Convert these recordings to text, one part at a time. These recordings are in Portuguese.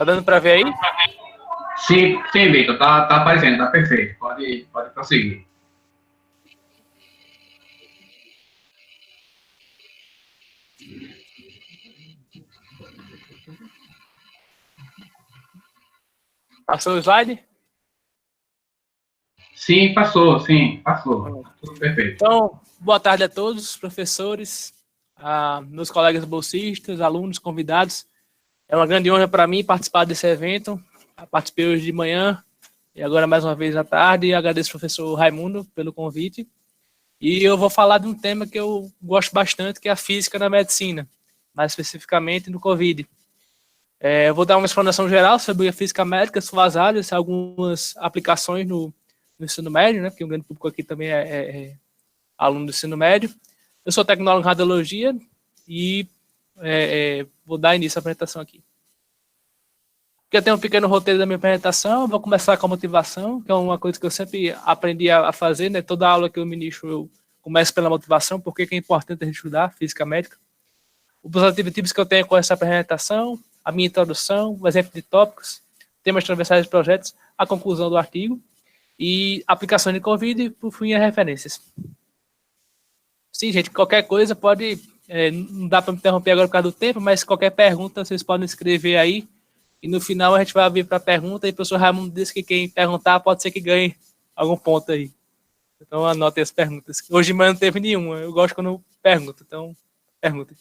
Tá dando para ver aí? Sim, Vitor, tá aparecendo, tá perfeito. Pode prosseguir. Passou o slide? Sim, passou. Tudo perfeito. Então, boa tarde a todos, professores, meus colegas bolsistas, alunos, convidados. É uma grande honra para mim participar desse evento. Eu participei hoje de manhã e agora mais uma vez à tarde. E agradeço ao professor Raimundo pelo convite. E eu vou falar de um tema que eu gosto bastante, que é a física na medicina, mais especificamente no COVID. Eu vou dar uma explanação geral sobre a física médica, suas áreas, algumas aplicações no ensino médio, né, porque o grande público aqui também é aluno do ensino médio. Eu sou tecnólogo em radiologia e vou dar início à apresentação aqui. Aqui eu tenho um pequeno roteiro da minha apresentação, vou começar com a motivação, que é uma coisa que eu sempre aprendi a fazer, né? Toda aula que eu ministro eu começo pela motivação, porque é importante a gente estudar física médica. Os objetivos que eu tenho com essa apresentação, a minha introdução, o exemplo de tópicos, temas transversais de projetos, a conclusão do artigo e aplicação de COVID e, por fim, as referências. Sim, gente, qualquer coisa pode... não dá para me interromper agora por causa do tempo, mas qualquer pergunta vocês podem escrever aí e no final a gente vai abrir para a pergunta e o professor Raimundo disse que quem perguntar pode ser que ganhe algum ponto aí. Então anotem as perguntas. Hoje de manhã não teve nenhuma, eu gosto quando eu pergunto, então perguntem.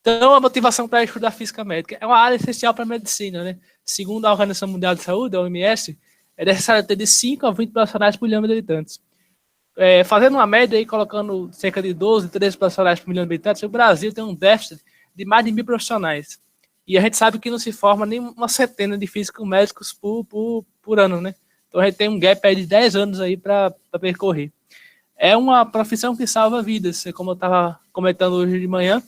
Então, a motivação para estudar física médica é uma área essencial para a medicina, né? Segundo a Organização Mundial de Saúde, a OMS, é necessário ter de 5 a 20 profissionais por milhão de habitantes. Fazendo uma média aí, colocando cerca de 12, 13 profissionais por milhão de habitantes, o Brasil tem um déficit de mais de 1.000 profissionais. E a gente sabe que não se forma nem uma centena de físicos médicos por ano, né? Então a gente tem um gap aí de 10 anos aí para percorrer. É uma profissão que salva vidas, como eu estava comentando hoje de manhã.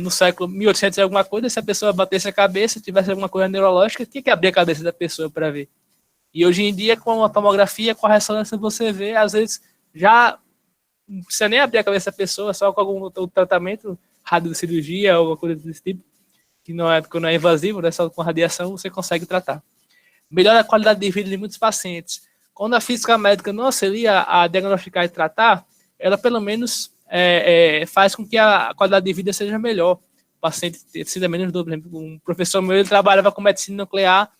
No século 1800 e alguma coisa, se a pessoa batesse a cabeça, tivesse alguma coisa neurológica, tinha que abrir a cabeça da pessoa para ver. E hoje em dia, com a tomografia, com a ressonância, você vê, às vezes, já não precisa nem abrir a cabeça da pessoa, só com algum outro tratamento, radiocirurgia ou alguma coisa desse tipo, que não é invasivo, né, só com radiação você consegue tratar. Melhora a qualidade de vida de muitos pacientes. Quando a física médica não auxilia a diagnosticar e tratar, ela pelo menos faz com que a qualidade de vida seja melhor. O paciente decida menos dor. Por exemplo, um professor meu, ele trabalhava com medicina nuclear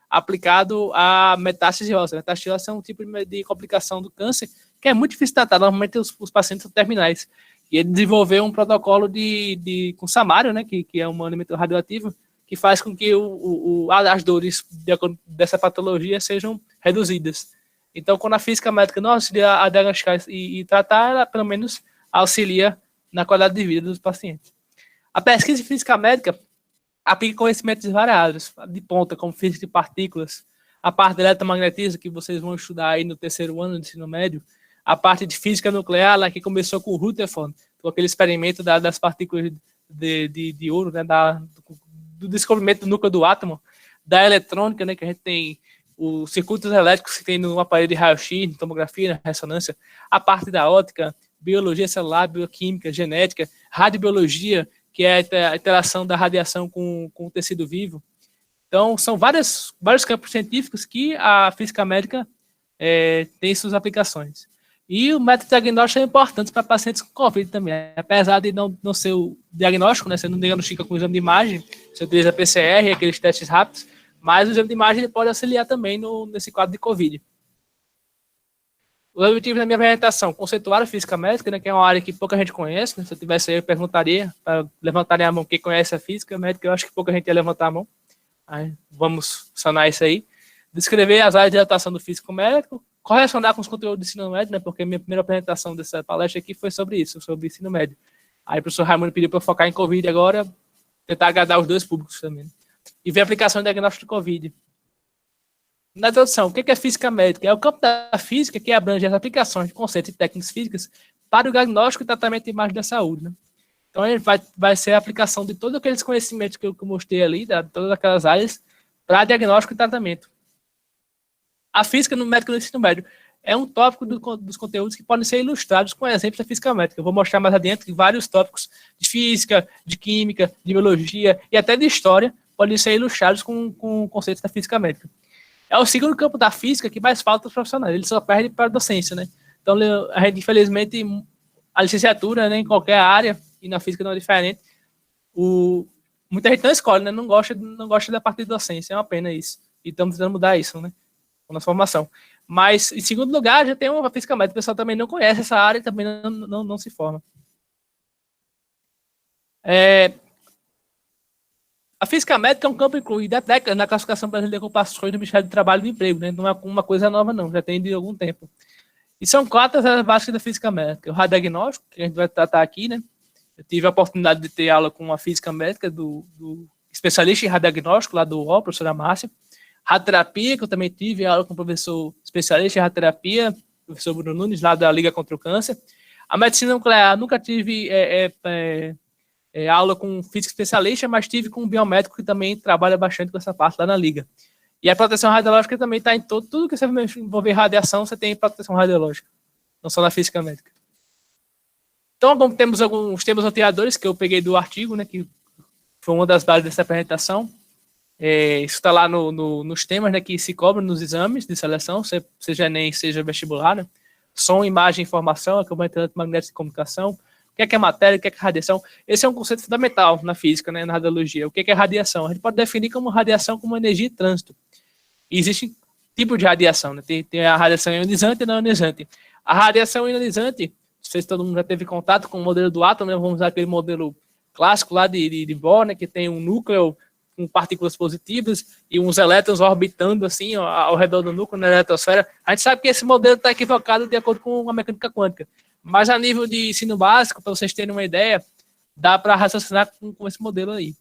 aplicado a metástase óssea. Metástase óssea é um tipo de complicação do câncer que é muito difícil de tratar. Normalmente os pacientes são terminais. E ele desenvolveu um protocolo com samário, né, que é um elemento radioativo, que faz com que as dores dessa patologia sejam reduzidas. Então, quando a física médica não auxilia a diagnosticar e tratar, ela pelo menos auxilia na qualidade de vida dos pacientes. A pesquisa em física médica aplica conhecimentos de várias áreas, de ponta, como física de partículas, a parte de eletromagnetismo, que vocês vão estudar aí no terceiro ano do ensino médio, a parte de física nuclear, lá que começou com o Rutherford, com aquele experimento das partículas de ouro, né, do descobrimento do núcleo do átomo, da eletrônica, né, que a gente tem os circuitos elétricos que tem no aparelho de raio-x, tomografia, ressonância, a parte da óptica, biologia celular, bioquímica, genética, radiobiologia, que é a interação da radiação com o tecido vivo. Então, são vários campos científicos que a física médica tem suas aplicações. E o método diagnóstico é importante para pacientes com COVID também. Apesar de não ser o diagnóstico, né, você não diagnostica com o exame de imagem, você utiliza PCR, aqueles testes rápidos, mas o exame de imagem ele pode auxiliar também nesse quadro de COVID. Os objetivos da minha apresentação: conceituar a física médica, né, que é uma área que pouca gente conhece. Né? Se eu tivesse aí, eu perguntaria para levantarem a mão quem conhece a física médica. Eu acho que pouca gente ia levantar a mão. Aí, vamos sanar isso aí. Descrever as áreas de atuação do físico médico, corresponder com os conteúdos do ensino médio, né, porque a minha primeira apresentação dessa palestra aqui foi sobre isso, sobre ensino médio. Aí o professor Raimundo pediu para eu focar em COVID agora, tentar agradar os dois públicos também. E ver a aplicação de diagnóstico de COVID. Na introdução, o que é física médica? É o campo da física que abrange as aplicações de conceitos e técnicas físicas para o diagnóstico e tratamento de imagem da saúde. Né? Então, ele vai ser a aplicação de todos aqueles conhecimentos que eu mostrei ali, de todas aquelas áreas, para diagnóstico e tratamento. A física no médico no ensino médio é um tópico dos conteúdos que podem ser ilustrados com exemplos da física médica. Eu vou mostrar mais adiante vários tópicos de física, de química, de biologia e até de história podem ser ilustrados com conceitos da física médica. É o segundo campo da física que mais falta os profissionais, ele só perde para a docência, né? Então, a gente, infelizmente, a licenciatura, né, em qualquer área, e na física não é diferente, muita gente não escolhe, né? Não gosta da parte de docência, é uma pena isso. E estamos tentando mudar isso, né? Com a nossa formação. Mas, em segundo lugar, já tem uma física médica, o pessoal também não conhece essa área e também não se forma. A física médica é um campo incluído há décadas na classificação brasileira de ocupações do Ministério do Trabalho e do Emprego, né? Não é uma coisa nova, não, já tem de algum tempo. E são 4 as áreas básicas da física médica. O radiodiagnóstico, que a gente vai tratar aqui, né? Eu tive a oportunidade de ter aula com a física médica do especialista em radiodiagnóstico, lá do UOL, professora Márcia. Radioterapia, que eu também tive aula com o professor especialista em radioterapia, professor Bruno Nunes, lá da Liga contra o Câncer. A medicina nuclear, nunca tive aula com físico especialista, mas tive com um biomédico que também trabalha bastante com essa parte lá na Liga. E a proteção radiológica também está em tudo que você envolver radiação, você tem proteção radiológica, não só na física médica. Então, como temos alguns temas norteadores que eu peguei do artigo, né, que foi uma das bases dessa apresentação, isso está lá nos temas, né, que se cobram nos exames de seleção, seja ENEM, seja vestibular, né? Som, imagem, informação, acompanhamento eletromagnético e comunicação. O que é matéria, o que é radiação? Esse é um conceito fundamental na física, né, na radiologia. O que é radiação? A gente pode definir como radiação como energia e trânsito. E existem tipos de radiação, né? Tem a radiação ionizante e não ionizante. A radiação ionizante, não sei se todo mundo já teve contato com o modelo do átomo, né? Vamos usar aquele modelo clássico lá de Bohr, né, que tem um núcleo com partículas positivas e uns elétrons orbitando assim ao redor do núcleo na eletrosfera. A gente sabe que esse modelo está equivocado de acordo com a mecânica quântica. Mas a nível de ensino básico, para vocês terem uma ideia, dá para raciocinar com esse modelo aí.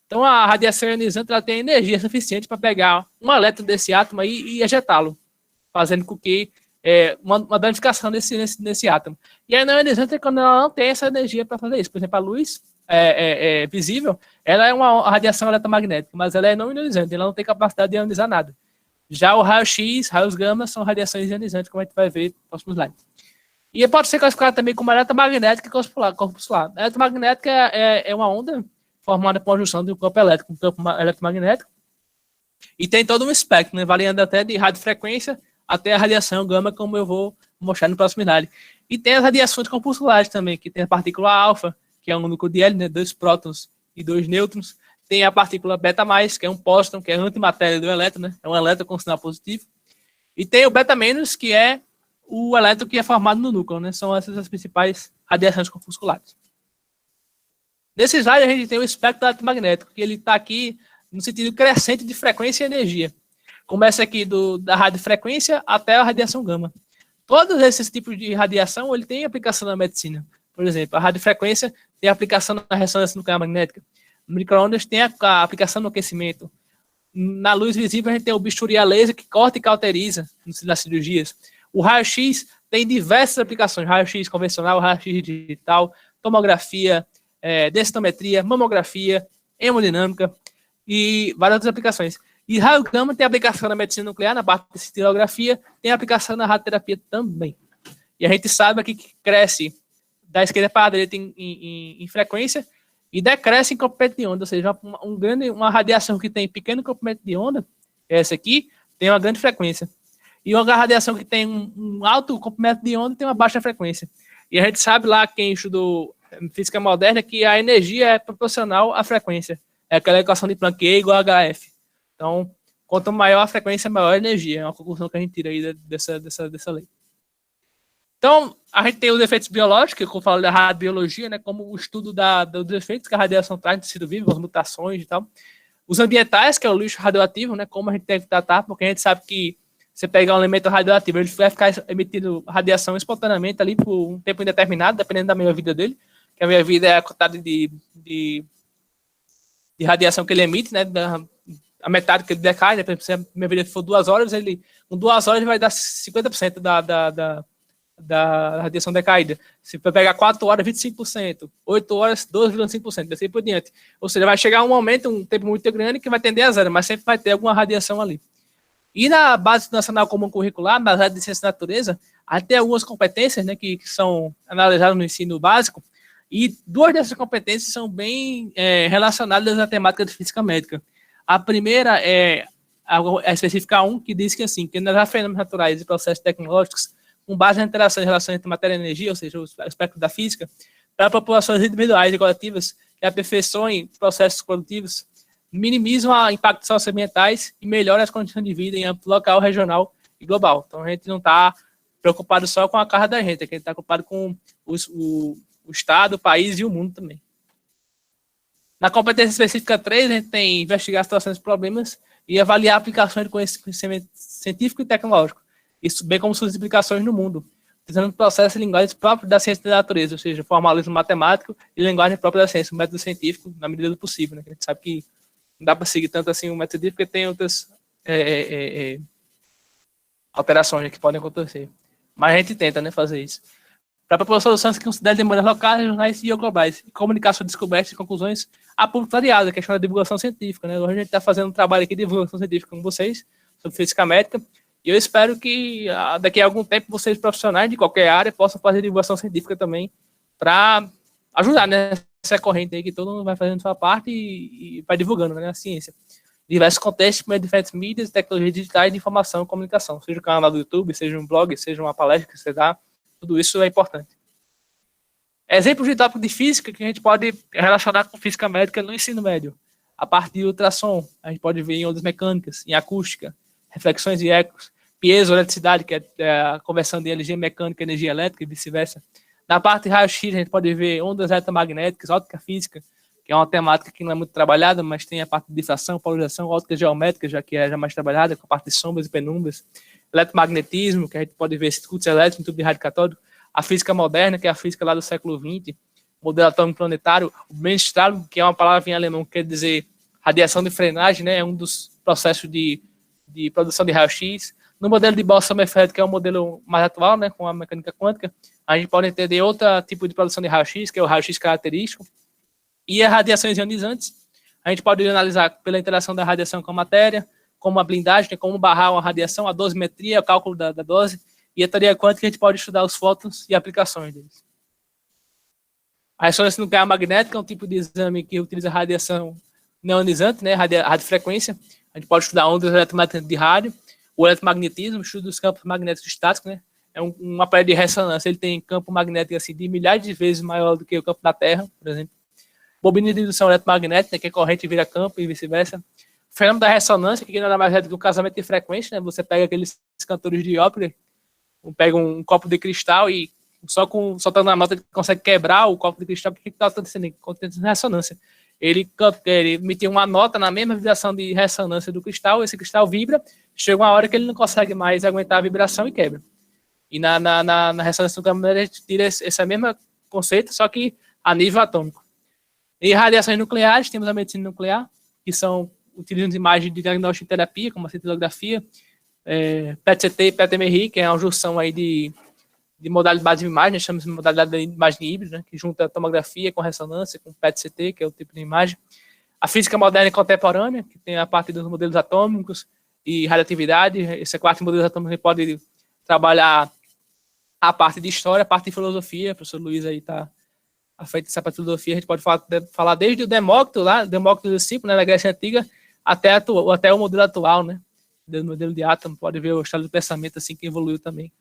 Então, a radiação ionizante ela tem energia suficiente para pegar um elétron desse átomo aí e ejetá-lo, fazendo com que uma danificação nesse átomo. E a não ionizante é quando ela não tem essa energia para fazer isso. Por exemplo, a luz visível, ela é uma radiação eletromagnética, mas ela é não ionizante, ela não tem capacidade de ionizar nada. Já o raio-x, raios gama, são radiações ionizantes, como a gente vai ver no próximo slide. E pode ser classificado também como eletromagnética e corpuscular. A eletromagnética é uma onda formada por uma junção de um campo elétrico com um campo eletromagnético. E tem todo um espectro, né, variando até de radiofrequência até a radiação gama, como eu vou mostrar no próximo slide. E tem as radiações corpusculares também, que tem a partícula alfa, que é um núcleo de hélio, né, 2 prótons e 2 nêutrons. Tem a partícula beta+, que é um pósitron, que é a antimatéria do elétron, né, é um elétron com sinal positivo. E tem o beta-, que é o elétron que é formado no núcleo, né? São essas as principais radiações corpusculares. Nesse slide a gente tem o espectro eletromagnético, que ele está aqui no sentido crescente de frequência e energia. Começa aqui da radiofrequência até a radiação gama. Todos esses tipos de radiação ele tem aplicação na medicina. Por exemplo, a radiofrequência tem aplicação na ressonância nuclear magnética. No micro-ondas tem a aplicação no aquecimento. Na luz visível a gente tem o bisturi a laser que corta e cauteriza nas cirurgias. O raio-x tem diversas aplicações, raio-x convencional, raio-x digital, tomografia, densitometria, mamografia, hemodinâmica e várias outras aplicações. E raio gama tem aplicação na medicina nuclear, na parte de estilografia, tem aplicação na radioterapia também. E a gente sabe aqui que cresce da esquerda para a direita em frequência e decresce em comprimento de onda, ou seja, uma radiação que tem pequeno comprimento de onda, essa aqui, tem uma grande frequência. E uma radiação que tem um alto comprimento de onda tem uma baixa frequência. E a gente sabe lá, quem estudou física moderna, que a energia é proporcional à frequência. É aquela equação de Planck, E igual a HF. Então, quanto maior a frequência, maior a energia. É uma conclusão que a gente tira aí dessa lei. Então, a gente tem os efeitos biológicos, que eu falo da radiobiologia, né, como o estudo dos efeitos que a radiação traz no tecido vivo, as mutações e tal. Os ambientais, que é o lixo radioativo, né, como a gente tem que tratar, porque a gente sabe que você pegar um elemento radioativo, ele vai ficar emitindo radiação espontaneamente ali por um tempo indeterminado, dependendo da meia-vida dele, que a meia-vida é a cotada de radiação que ele emite, né, a metade que ele decai, né, por exemplo, se a meia-vida for 2 horas, com 2 horas ele vai dar 50% da radiação decaída. Se for pegar 4 horas, 25%, 8 horas, 12,5%, assim por diante. Ou seja, vai chegar um momento, um tempo muito grande, que vai tender a zero, mas sempre vai ter alguma radiação ali. E na Base Nacional Comum Curricular, nas áreas de Ciência da Natureza, até algumas competências, né, que são analisadas no ensino básico, e 2 dessas competências são bem relacionadas à temática de física médica. A primeira é a específica 1, que diz que, assim, que nos fenômenos naturais e processos tecnológicos, com base na interação e relação entre matéria e energia, ou seja, o aspecto da física, para populações individuais e coletivas que aperfeiçoem processos produtivos, minimizam os impactos socioambientais e melhoram as condições de vida em âmbito local, regional e global. Então, a gente não está preocupado só com a carga da gente, a gente está preocupado com o Estado, o país e o mundo também. Na competência específica 3, a gente tem investigar situações e problemas e avaliar aplicações de conhecimento científico e tecnológico, isso bem como suas implicações no mundo, utilizando processos e linguagens próprios da ciência da natureza, ou seja, formalismo matemático e linguagem própria da ciência, o método científico, na medida do possível. Né? A gente sabe que não dá para seguir tanto assim o método científico, porque tem outras alterações que podem acontecer. Mas a gente tenta, né, fazer isso. Para propor soluções que considerem demandas locais, regionais e globais, e comunicar suas descobertas e conclusões a público variado, a questão da divulgação científica. Né? Hoje a gente está fazendo um trabalho aqui de divulgação científica com vocês, sobre física médica, e eu espero que daqui a algum tempo vocês profissionais de qualquer área possam fazer divulgação científica também, para ajudar nessa corrente aí, que todo mundo vai fazendo sua parte e vai divulgando, né, a ciência. Diversos contextos, como diferentes mídias, tecnologias digitais de informação e comunicação, seja o canal do YouTube, seja um blog, seja uma palestra que você dá, tudo isso é importante. Exemplos de tópico de física que a gente pode relacionar com física médica no ensino médio. A parte de ultrassom, a gente pode ver em ondas mecânicas, em acústica, reflexões e ecos, piezoeletricidade, que é a conversão de energia mecânica e energia elétrica e vice-versa. Na parte de raio-x, a gente pode ver ondas eletromagnéticas, óptica física, que é uma temática que não é muito trabalhada, mas tem a parte de difração, polarização, óptica geométrica, já que é já mais trabalhada, com a parte de sombras e penumbras. Eletromagnetismo, que a gente pode ver circuitos elétricos em tubo de rádio catódico. A física moderna, que é a física lá do século XX. Modelo atômico planetário. O Brennstrahlung, que é uma palavra em alemão que quer dizer radiação de frenagem, né? É um dos processos de produção de raio-x. No modelo de Bohr-Sommerfeld, que é o modelo mais atual, né, com a mecânica quântica, a gente pode entender outro tipo de produção de raio-x, que é o raio-x característico. E as radiações ionizantes, a gente pode analisar pela interação da radiação com a matéria, como a blindagem, como barrar uma radiação, a dosimetria, o cálculo da dose, e a teoria quântica, a gente pode estudar os fótons e aplicações deles. A ressonância nuclear magnética é um tipo de exame que utiliza radiação não ionizante, né, radiofrequência. A gente pode estudar ondas eletromagnéticas de rádio. O eletromagnetismo, o estudo dos campos magnéticos estáticos, né, é um aparelho de ressonância. Ele tem campo magnético assim, de milhares de vezes maior do que o campo da Terra, por exemplo. Bobina de indução eletromagnética, que é corrente vira campo e vice-versa. O fenômeno da ressonância, que nada mais é do que um casamento de frequência, né? Você pega aqueles cantores de ópera, pega um copo de cristal e soltando na nota ele consegue quebrar o copo de cristal. O que está acontecendo? Acontecendo ressonância. Ele emitiu uma nota na mesma vibração de ressonância do cristal, esse cristal vibra, chega uma hora que ele não consegue mais aguentar a vibração e quebra. E na ressonância nuclear a gente tira esse mesmo conceito, só que a nível atômico. E radiações nucleares, temos a medicina nuclear, que utilizam imagens de diagnóstico e terapia, como a cintilografia, PET-CT e PET-MRI, que é uma junção aí de modalidade de imagem, chamamos de modalidade de imagem híbrida, né, que junta tomografia com ressonância, com PET-CT, que é o tipo de imagem. A física moderna e contemporânea, que tem a parte dos modelos atômicos e radioatividade. Esse quarto modelo atômico a gente pode trabalhar a parte de história, a parte de filosofia. O professor Luiz aí está à frente dessa parte de filosofia. A gente pode falar desde o Demócrito, Demócrito do Discípulo, né, na Grécia Antiga, até o modelo atual, né, do modelo de átomo. Pode ver o estado do pensamento assim que evoluiu também.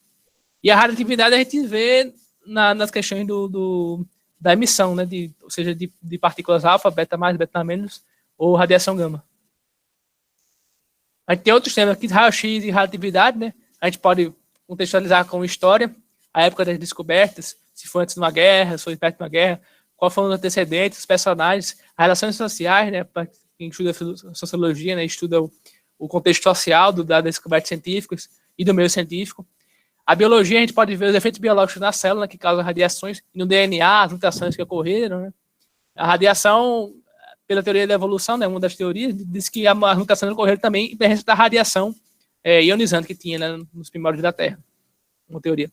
E a radioatividade a gente vê nas questões da emissão, né, ou seja, de partículas alfa, beta mais, beta menos, ou radiação gama. A gente tem outros temas aqui, raio-x e radioatividade, né? A gente pode contextualizar com história, a época das descobertas, se foi antes de uma guerra, se foi perto de uma guerra, qual foram os antecedentes, os personagens, as relações sociais, né? Para quem estuda sociologia, né? Estuda o contexto social das descobertas científicas e do meio científico. A biologia, a gente pode ver os efeitos biológicos na célula que causam radiações, e no DNA, as mutações que ocorreram, né? A radiação, pela teoria da evolução, né, uma das teorias, diz que as mutações ocorreram também em presença da radiação ionizante que tinha, né, nos primórdios da Terra. Uma teoria.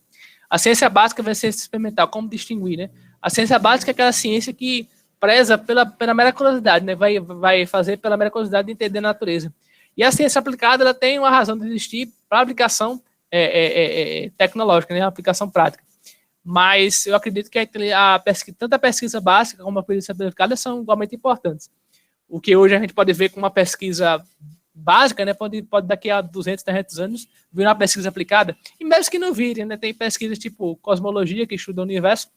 A ciência básica vai ser experimental. Como distinguir, né? A ciência básica é aquela ciência que preza pela mera curiosidade, né? Vai fazer pela mera curiosidade de entender a natureza. E a ciência aplicada, ela tem uma razão de existir para aplicação tecnológica, né? A aplicação prática. Mas eu acredito que tanto a pesquisa básica como a pesquisa aplicada são igualmente importantes. o que hoje a gente pode ver com uma pesquisa básica, né, pode daqui a 200, 300 anos vir uma pesquisa aplicada, e mesmo que não virem, né, tem pesquisas tipo cosmologia, que estuda o universo,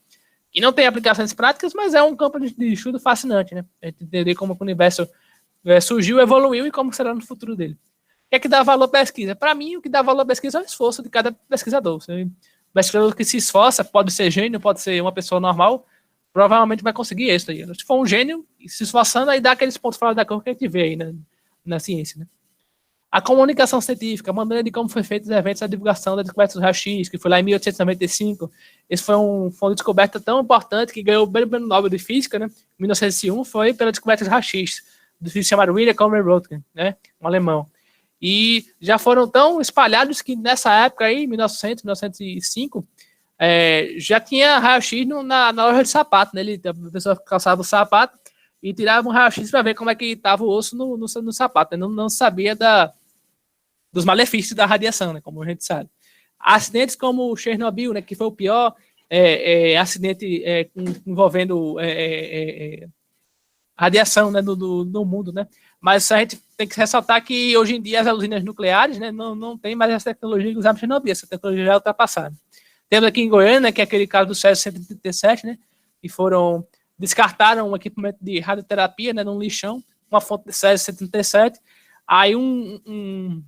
que não tem aplicações práticas, mas é um campo de estudo fascinante, né, a gente entender como o universo surgiu, evoluiu e como será no futuro dele. O que é que dá valor à pesquisa? Para mim, o que dá valor à pesquisa é o esforço de cada pesquisador. O pesquisador que se esforça, pode ser gênio, pode ser uma pessoa normal, provavelmente vai conseguir isso aí. Se for um gênio, se esforçando, aí dá aqueles pontos fora da curva que a gente vê aí na ciência, né? A comunicação científica, a maneira de como foi feito os eventos, a divulgação da descoberta do raio-x, que foi lá em 1895. Esse foi uma descoberta tão importante que ganhou o Prêmio Nobel de Física, né? Em 1901, foi pela descoberta do raio-x, do físico chamado William Conrad Röntgen, né? Um alemão. E já foram tão espalhados que nessa época aí, 1900, 1905, já tinha raio-x na loja de sapato, né? A pessoa calçava o sapato e tirava um raio-x para ver como é que estava o osso no sapato, né? Não sabia dos malefícios da radiação, né? Como a gente sabe. Acidentes como o Chernobyl, né? Que foi o pior acidente envolvendo radiação, né? No mundo, né? Mas a gente tem que ressaltar que hoje em dia as usinas nucleares, né? Não tem mais essa tecnologia que usava em Chernobyl, essa tecnologia já é ultrapassada. Temos aqui em Goiânia, né, que é aquele caso do Césio 137, né? Que descartaram um equipamento de radioterapia, né, num lixão, uma fonte de Césio 137. Aí um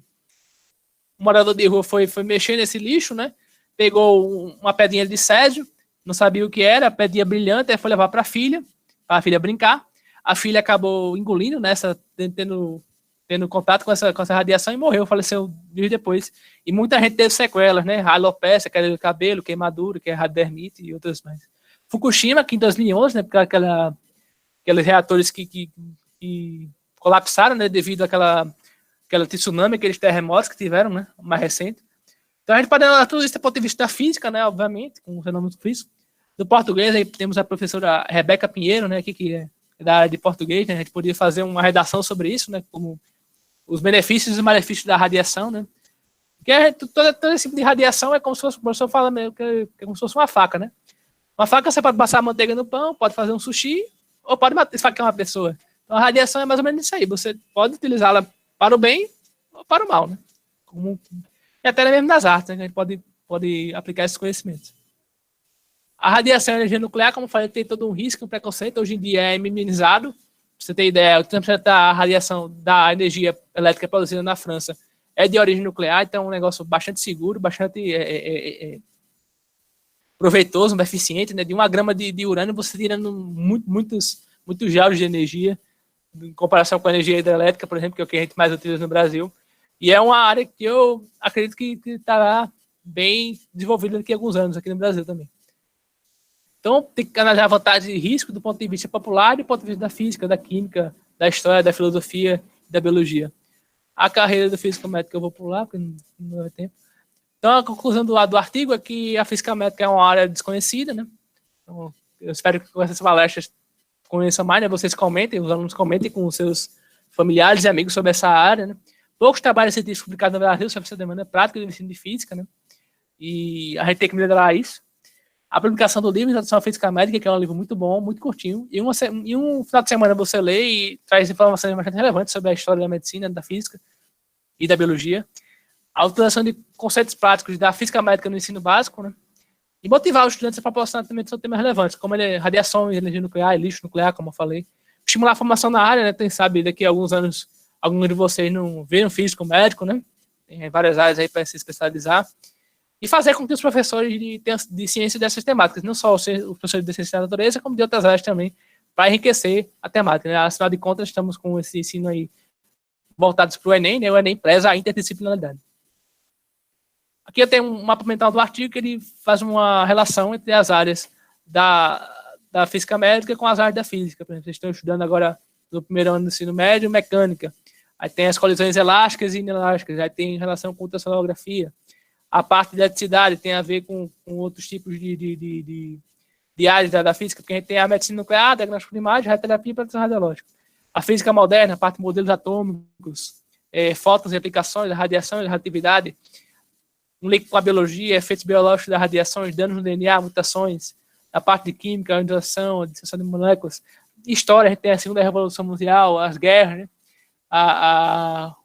morador de rua foi mexer nesse lixo, né? Pegou uma pedrinha de Césio, não sabia o que era, pedrinha brilhante, aí foi levar para a filha brincar. A filha acabou engolindo, né, tendo contato com essa radiação e morreu, faleceu dias depois. E muita gente teve sequelas, né? Alopecia, queda de cabelo, queimadura, que é radiodermite e outras mais. Fukushima, que em 2011, né, porque aqueles reatores que colapsaram, né, devido àquela tsunami, aqueles terremotos que tiveram, né, mais recente. Então a gente pode analisar tudo isso do ponto de vista da física, né, obviamente, com o fenômeno físico. Do português, aí temos a professora Rebeca Pinheiro, né, que é da área de português, né, a gente poderia fazer uma redação sobre isso, né, como os benefícios e malefícios da radiação, né, porque todo esse tipo de radiação é como se fosse, o professor fala mesmo, que é como se fosse uma faca, né. Uma faca você pode passar manteiga no pão, pode fazer um sushi, ou pode esfaquear uma pessoa. Então a radiação é mais ou menos isso aí. Você pode utilizá-la para o bem ou para o mal, né? E até mesmo nas artes, né? A gente pode aplicar esses conhecimentos. A radiação e a energia nuclear, como eu falei, tem todo um risco, um preconceito. Hoje em dia é minimizado. Pra você ter ideia, o 30% da radiação da energia elétrica produzida na França é de origem nuclear, então é um negócio bastante seguro, bastante proveitoso, eficiente, né? De 1 grama de urânio você tirando muitos joules de energia, em comparação com a energia hidrelétrica, por exemplo, que é o que a gente mais utiliza no Brasil. E é uma área que eu acredito que estará bem desenvolvida daqui a alguns anos aqui no Brasil também. Então, tem que analisar vantagens e riscos do ponto de vista popular e do ponto de vista da física, da química, da história, da filosofia e da biologia. A carreira do físico médico eu vou pular, porque não é tempo. Então, a conclusão do artigo é que a física médica é uma área desconhecida, né? Então, eu espero que com essas palestras conheçam mais, né? Vocês comentem, os alunos comentem com os seus familiares e amigos sobre essa área, né? Poucos trabalhos científicos publicados no Brasil sobre essa demanda prática do ensino de física, né? E a gente tem que melhorar isso. A publicação do livro Introdução à Física Médica, que é um livro muito bom, muito curtinho, e um final de semana você lê e traz informações bastante relevantes sobre a história da medicina, da física e da biologia. A utilização de conceitos práticos da física médica no ensino básico, né? E motivar os estudantes a proporcionar também temas relevantes, como radiação, energia nuclear, lixo nuclear, como eu falei. Estimular a formação na área, né? Quem sabe daqui a alguns anos, alguns de vocês não viram físico médico, né? Tem várias áreas aí para se especializar. E fazer com que os professores de ciência dessas temáticas, não só os professores de ciência da natureza, como de outras áreas também, para enriquecer a temática, né? Afinal de contas, estamos com esse ensino aí voltados para o Enem, né? O Enem preza a interdisciplinaridade. Aqui eu tenho um mapa mental do artigo que ele faz uma relação entre as áreas da física médica com as áreas da física. Por exemplo, vocês estão estudando agora no primeiro ano do ensino médio, mecânica. Aí tem as colisões elásticas e inelásticas. Aí tem relação com ultrassonografia. A parte de eletricidade tem a ver com outros tipos de áreas da física, porque a gente tem a medicina nuclear, diagnóstico de imagem, radioterapia e proteção radiológica. A física moderna, a parte de modelos atômicos, fótons e aplicações, a radiação e a radioatividade, um link com a biologia, efeitos biológicos da radiação, danos no DNA, mutações, a parte de química, a ionização, a dissociação de moléculas. história, a gente tem a Segunda Revolução Mundial, as guerras, né?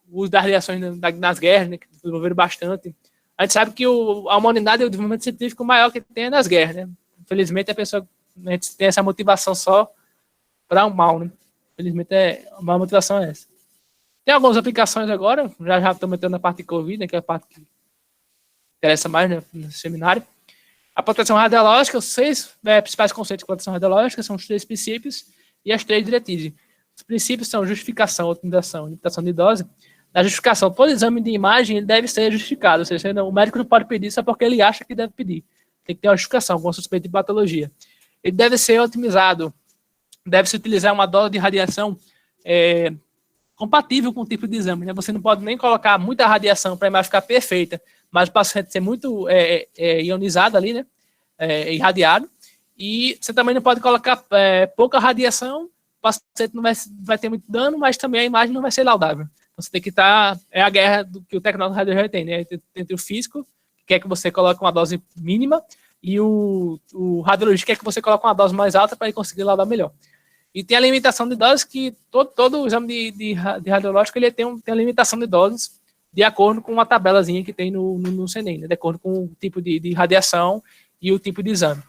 O uso das radiações nas guerras, né? Que desenvolveram bastante. A gente sabe que a humanidade é o desenvolvimento científico maior que tem nas guerras, né? Infelizmente, a gente tem essa motivação só para o mal, né? Infelizmente, a motivação é essa. Tem algumas aplicações agora, já estamos entrando na parte de Covid, né, que é a parte que interessa mais, né, no seminário. A proteção radiológica, os 6 principais conceitos de proteção radiológica são os 3 princípios e as 3 diretrizes. Os princípios são justificação, otimização e limitação de dose. Na justificação, todo exame de imagem ele deve ser justificado, ou seja, o médico não pode pedir só porque ele acha que deve pedir. Tem que ter uma justificação, com suspeita de patologia. Ele deve ser otimizado, deve-se utilizar uma dose de radiação compatível com o tipo de exame, né? Você não pode nem colocar muita radiação para a imagem ficar perfeita, mas o paciente ser muito ionizado ali, né? Irradiado. E você também não pode colocar pouca radiação, o paciente não vai ter muito dano, mas também a imagem não vai ser laudável. Então você tem que estar... É a guerra que o tecnólogo radiologista tem, né? Entre o físico, que quer que você coloque uma dose mínima, e o radiologista quer que você coloque uma dose mais alta para ele conseguir laudar melhor. E tem a limitação de doses que todo exame de radiológico ele tem a limitação de doses de acordo com uma tabelazinha que tem no CNEM, né? De acordo com o tipo de radiação e o tipo de exame.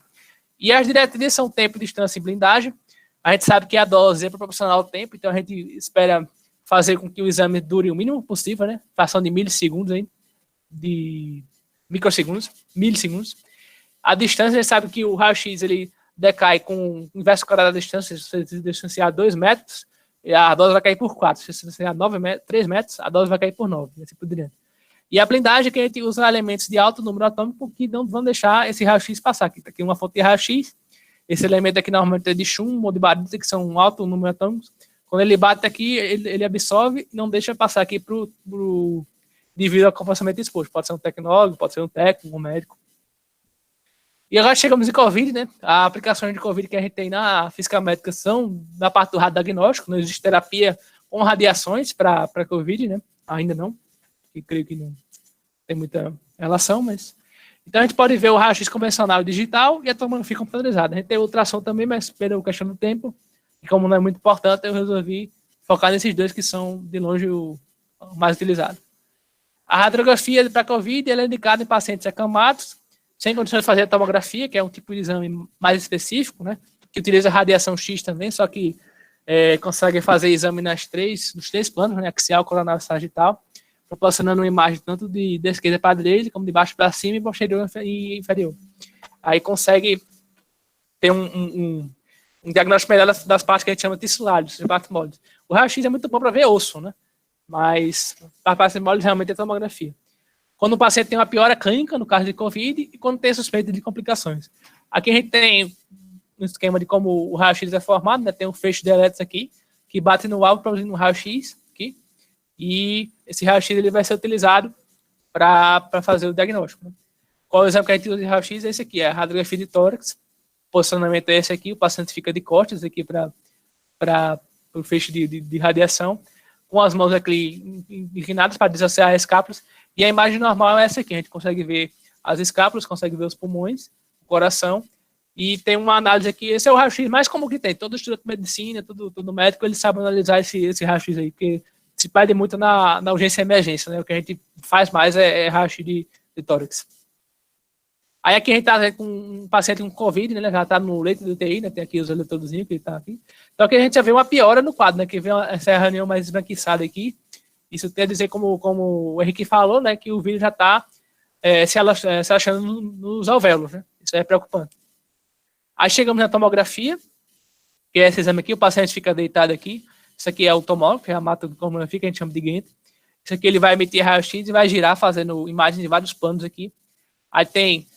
E as diretrizes são tempo, distância e blindagem. A gente sabe que a dose é proporcional ao tempo, então a gente espera fazer com que o exame dure o mínimo possível, né? Fração de milissegundos, hein? De microsegundos, milissegundos. A distância, a gente sabe que o raio-x ele decai com o inverso quadrado da distância. Se você distanciar 2 metros, a dose vai cair por 4. Se você distanciar 3 metros, a dose vai cair por 9. Assim por diante. E a blindagem é que a gente usa elementos de alto número atômico que não vão deixar esse raio-x passar. Aqui está aqui uma fonte de raio-x. Esse elemento aqui normalmente é de chumbo ou de barita, que são um alto número atômicos. Quando ele bate aqui, ele absorve e não deixa passar aqui devido ao comportamento exposto. Pode ser um tecnólogo, pode ser um técnico, um médico. E agora chegamos em Covid, né? As aplicações de Covid que a gente tem na física médica são na parte do radiodiagnóstico. Não existe terapia com radiações para Covid, né? Ainda não. E creio que não tem muita relação, mas... Então a gente pode ver o raio-x convencional e digital e a tomografia computadorizada. A gente tem ultrassom também, mas pela questão do tempo, e como não é muito importante, eu resolvi focar nesses 2 que são, de longe, o mais utilizado. A radiografia para Covid ela é indicada em pacientes acamados, sem condições de fazer a tomografia, que é um tipo de exame mais específico, né? Que utiliza radiação X também, só que consegue fazer exame nos 3 planos, né? Axial, coronário e sagital, proporcionando uma imagem tanto de esquerda para a direita, como de baixo para cima, e posterior e inferior. Aí consegue ter um diagnóstico melhor das partes que a gente chama de tissulares, de partes moles. O raio-x é muito bom para ver osso, né? Mas para partes moles realmente é tomografia. Quando o paciente tem uma piora clínica, no caso de Covid, e quando tem suspeita de complicações. Aqui a gente tem um esquema de como o raio-x é formado, né? Tem um feixe de elétrons aqui, que bate no alvo produzindo um raio-x aqui, e esse raio-x ele vai ser utilizado para fazer o diagnóstico, né? Qual é o exame que a gente usa de raio-x? É esse aqui, é a radiografia de tórax. O posicionamento é esse aqui, o paciente fica de costas aqui para o feixe de radiação, com as mãos aqui inclinadas para desassociar as escápulas. E a imagem normal é essa aqui, a gente consegue ver as escápulas, consegue ver os pulmões, o coração, e tem uma análise aqui, esse é o raio-x mais comum que tem, todo estudante de medicina, todo médico, ele sabe analisar esse raio-x aí, porque se perde muito na urgência e emergência, né? O que a gente faz mais é raio-x de tórax. Aí aqui a gente está com um paciente com Covid, né? Já está no leito do UTI, né? Tem aqui os eletrodozinhos que ele está aqui. Então aqui a gente já vê uma piora no quadro, né? Que vê essa reunião mais esbranquiçada aqui. Isso quer dizer, como o Henrique falou, né? Que o vírus já está se achando nos alvéolos, né? Isso é preocupante. Aí chegamos na tomografia, que é esse exame aqui, o paciente fica deitado aqui. Isso aqui é o tomógrafo, que é a tomografia que a gente chama de Gantt. Isso aqui ele vai emitir raio-x e vai girar, fazendo imagens de vários planos aqui. Aí tem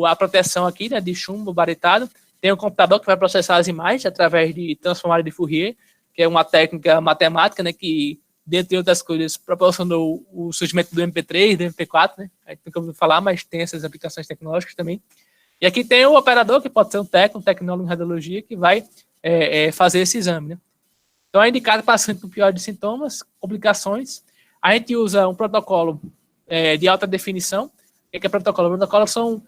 a proteção aqui, né, de chumbo baritado. Tem um computador que vai processar as imagens através de transformador de Fourier, que é uma técnica matemática, né, que, dentre outras coisas, proporcionou o surgimento do MP3, do MP4, né? Aí nunca ouviu falar, mas tem essas aplicações tecnológicas também. E aqui tem o operador, que pode ser um tecnólogo em radiologia, que vai fazer esse exame, né? Então é indicado para paciente com pior de sintomas, complicações. A gente usa um protocolo de alta definição. O que é protocolo? Protocolos são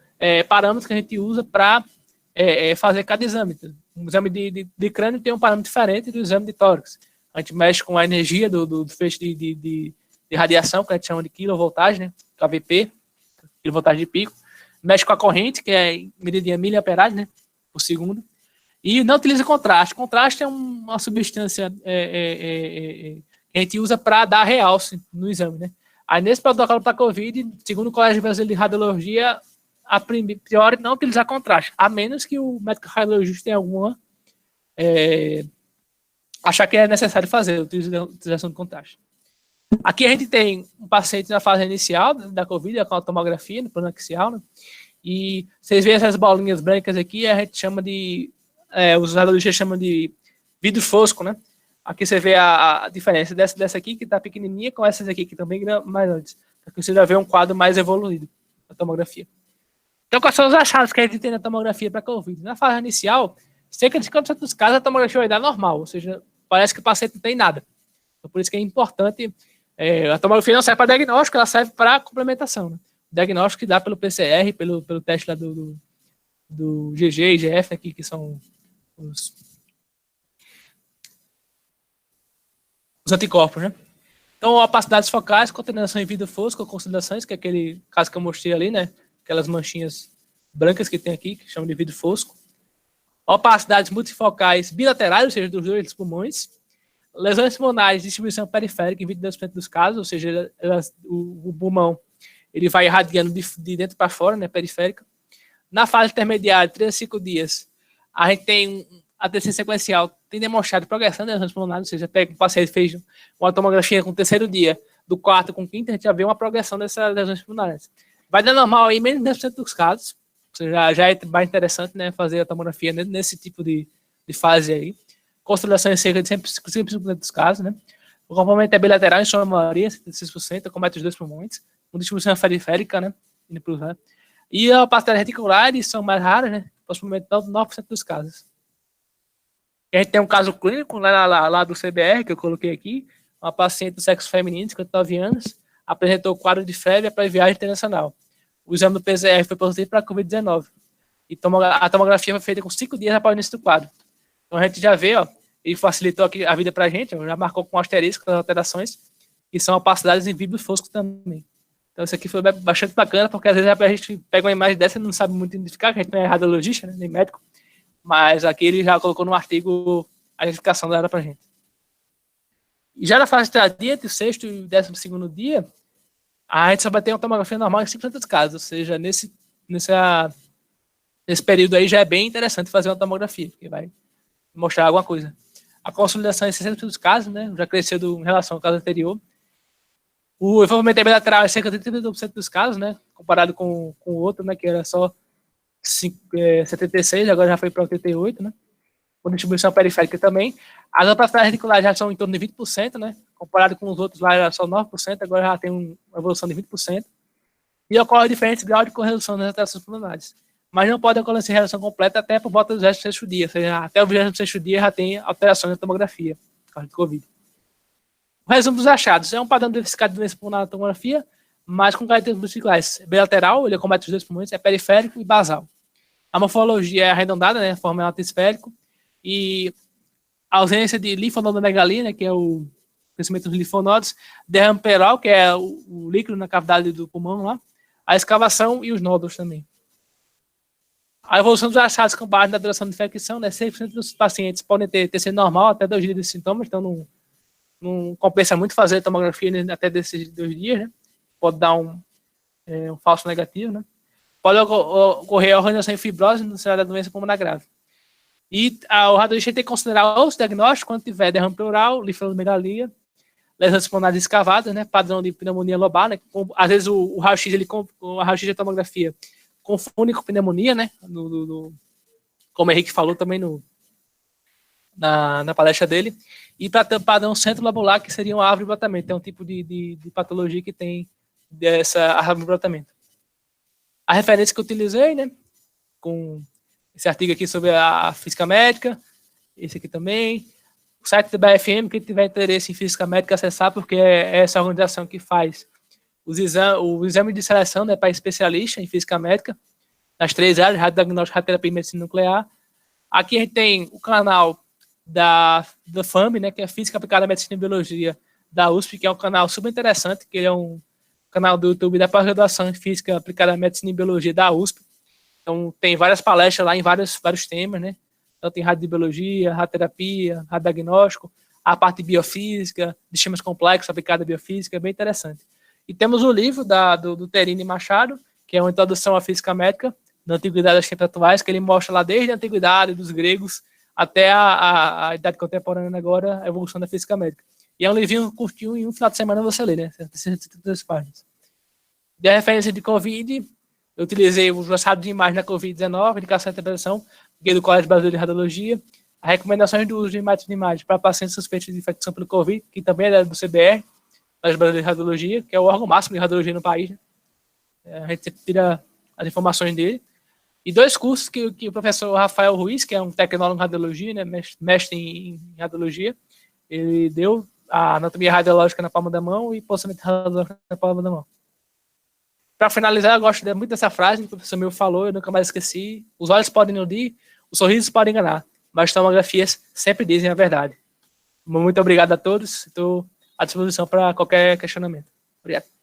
parâmetros que a gente usa para fazer cada exame. Um exame de crânio tem um parâmetro diferente do exame de tórax. A gente mexe com a energia do feixe de radiação, que a gente chama de quilovoltagem, né? KVP, quilovoltagem de pico. Mexe com a corrente, que é medida em miliamperagem, né? Por segundo. E não utiliza contraste. Contraste é uma substância que a gente usa para dar realce no exame, né? Aí, nesse protocolo para COVID, segundo o Colégio Brasileiro de Radiologia, a priori não utilizar contraste, a menos que o médico radiologista tenha alguma achar que é necessário fazer a utilização de contraste. Aqui a gente tem um paciente na fase inicial da COVID, com a tomografia, no plano axial, né? E vocês veem essas bolinhas brancas aqui, a gente chama de, os radiologistas chamam de vidro fosco, né? Aqui você vê a diferença dessa aqui, que está pequenininha, com essas aqui, que estão bem mais antes. Aqui você já vê um quadro mais evoluído da tomografia. Então, quais são os achados que a gente tem na tomografia para COVID? Na fase inicial, cerca de 50% dos casos, a tomografia vai dar normal, ou seja, parece que o paciente não tem nada. Então, por isso que é importante, a tomografia não serve para diagnóstico, ela serve para complementação, né? O diagnóstico que dá pelo PCR, pelo teste lá do GG e IgF, aqui, que são os anticorpos, né? Então, opacidades focais, contaminação em vidro fosco, considerações, que é aquele caso que eu mostrei ali, né? Aquelas manchinhas brancas que tem aqui, que chamam de vidro fosco. Opacidades multifocais bilaterais, ou seja, dos dois pulmões. Lesões pulmonares de distribuição periférica em 22% dos casos, ou seja, o pulmão ele vai irradiando de dentro para fora, né, periférica. Na fase intermediária, 3 a 5 dias, a gente tem a TC sequencial, tem demonstrado progressão das lesões pulmonares, ou seja, pega um paciente fez uma tomografia com o terceiro dia, do quarto com o quinto, a gente já vê uma progressão dessas lesões pulmonares. Vai dar normal aí, menos de 10% dos casos, ou seja, já é mais interessante, né, fazer a tomografia nesse tipo de fase aí. Consolidação em cerca de 100% dos casos, né? O complemento é bilateral, em sua maioria, 76%, comete os dois pulmões, com distribuição periférica, né? E a opacidade reticulares são mais raras, né? Aproximadamente 9% dos casos. E a gente tem um caso clínico lá do CBR, que eu coloquei aqui, uma paciente do sexo feminino, de 59 anos, apresentou quadro de febre para viagem internacional. O exame do PCR foi positivo para a Covid-19. E a tomografia foi feita com 5 dias após o início do quadro. Então a gente já vê, ó, ele facilitou aqui a vida para a gente, já marcou com asterisco as alterações, que são opacidades em vidro fosco também. Então isso aqui foi bastante bacana, porque às vezes a gente pega uma imagem dessa e não sabe muito identificar, que a gente não é radiologista, né, nem médico, mas aqui ele já colocou no artigo a identificação dela para a gente. E já na fase tardia, entre o 6º e o 12º dia, a gente só vai ter uma tomografia normal em 5% dos casos, ou seja, nesse período aí já é bem interessante fazer uma tomografia, porque vai mostrar alguma coisa. A consolidação em 60% dos casos, né, já cresceu em relação ao caso anterior. O envolvimento bilateral é cerca de 32% dos casos, né, comparado com o outro, né, que era só 76, agora já foi para 88, né, com distribuição periférica também. As opacidades reticulares já são em torno de 20%, né, comparado com os outros lá era só 9%, agora já tem uma evolução de 20%. E ocorre diferentes graus de correção nas alterações pulmonares. Mas não pode ocorrer redução completa até por volta do 26º dia, ou seja, até o 26º dia já tem alterações na tomografia, por causa de Covid. O resumo dos achados é um padrão diversificado de doença pulmonar na tomografia, mas com características musculares. Bilateral, ele acomete os dois pulmões, é periférico e basal. A morfologia é arredondada, né, forma alto esférico, e a ausência de linfonodomegalia, né, que é o crescimento dos linfonodos, derrame pleural, que é o líquido na cavidade do pulmão lá, a escavação e os nódulos também. A evolução dos achados com base na duração de infecção, né, 100% dos pacientes podem ter TC normal até 2 dias de sintomas, então não compensa muito fazer tomografia até desses 2 dias, né? Pode dar um falso negativo, né? Pode ocorrer a organização em fibrose no cenário da doença pulmonar grave. E o radiologista tem que considerar outros diagnósticos quando tiver derrame pleural, linfonodomegalia, lesões pulmonares escavadas, né? Padrão de pneumonia lobar, né? Às vezes o raio-x, a raio-x da tomografia confunde com pneumonia, né? Como o Henrique falou também na palestra dele. E para ter um padrão centro-lobular, que seria uma árvore de brotamento. É um tipo de patologia que tem dessa árvore de brotamento. A referência que eu utilizei, né? Com esse artigo aqui sobre a física médica, esse aqui também. O site do BFM, quem tiver interesse em física médica, acessar, porque é essa organização que faz o exame de seleção, né, para especialista em física médica, nas 3 áreas, radiodiagnóstico, radioterapia e medicina nuclear. Aqui a gente tem o canal da FAMB, né, que é Física Aplicada à Medicina e Biologia da USP, que é um canal super interessante, que ele é um canal do YouTube da pós-graduação em Física Aplicada à Medicina e Biologia da USP. Então tem várias palestras lá em vários temas, né? Então tem radiobiologia, radioterapia, radiodiagnóstico, a parte de biofísica, de sistemas complexos aplicada à biofísica, é bem interessante. E temos o livro do Terini Machado, que é uma introdução à física médica, da antiguidade aos tempos atuais, que ele mostra lá desde a antiguidade dos gregos até a idade contemporânea agora, a evolução da física médica. E é um livrinho curtinho, em um final de semana você lê, né? 132 páginas. De referência de Covid, eu utilizei o traçado de imagem da Covid-19, indicação de interpretação, guia do Colégio Brasileiro de Radiologia, as recomendações do uso de imagens de imagem para pacientes suspeitos de infecção pelo Covid, que também é do CBR, Colégio Brasileiro de Radiologia, que é o órgão máximo de radiologia no país. Né? A gente tira as informações dele. E 2 cursos que o professor Rafael Ruiz, que é um tecnólogo em radiologia, né, mestre em radiologia, ele deu a anatomia radiológica na palma da mão e posicionamento radiológico na palma da mão. Para finalizar, eu gosto muito dessa frase que o professor meu falou, eu nunca mais esqueci. Os olhos podem iludir, os sorrisos podem enganar, mas tomografias sempre dizem a verdade. Muito obrigado a todos, estou à disposição para qualquer questionamento. Obrigado.